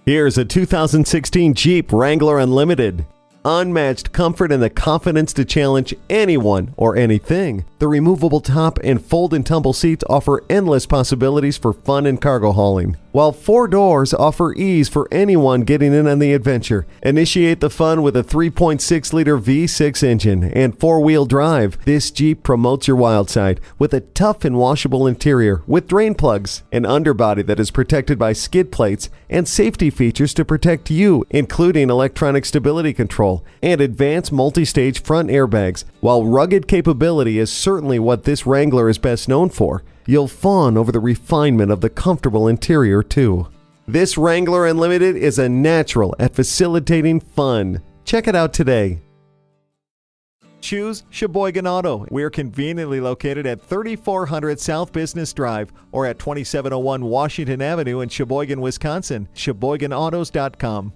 Here's a 2016 Jeep Wrangler Unlimited. Unmatched comfort and the confidence to challenge anyone or anything. The removable top and fold and tumble seats offer endless possibilities for fun and cargo hauling, while 4 doors offer ease for anyone getting in on the adventure. Initiate the fun with a 3.6-liter V6 engine and 4-wheel drive. This Jeep promotes your wild side with a tough and washable interior with drain plugs, an underbody that is protected by skid plates, and safety features to protect you, including electronic stability control and advanced multi-stage front airbags. While rugged capability is certainly what this Wrangler is best known for, you'll fawn over the refinement of the comfortable interior too. This Wrangler Unlimited is a natural at facilitating fun. Check it out today. Choose Sheboygan Auto. We're conveniently located at 3400 South Business Drive or at 2701 Washington Avenue in Sheboygan, Wisconsin. SheboyganAutos.com.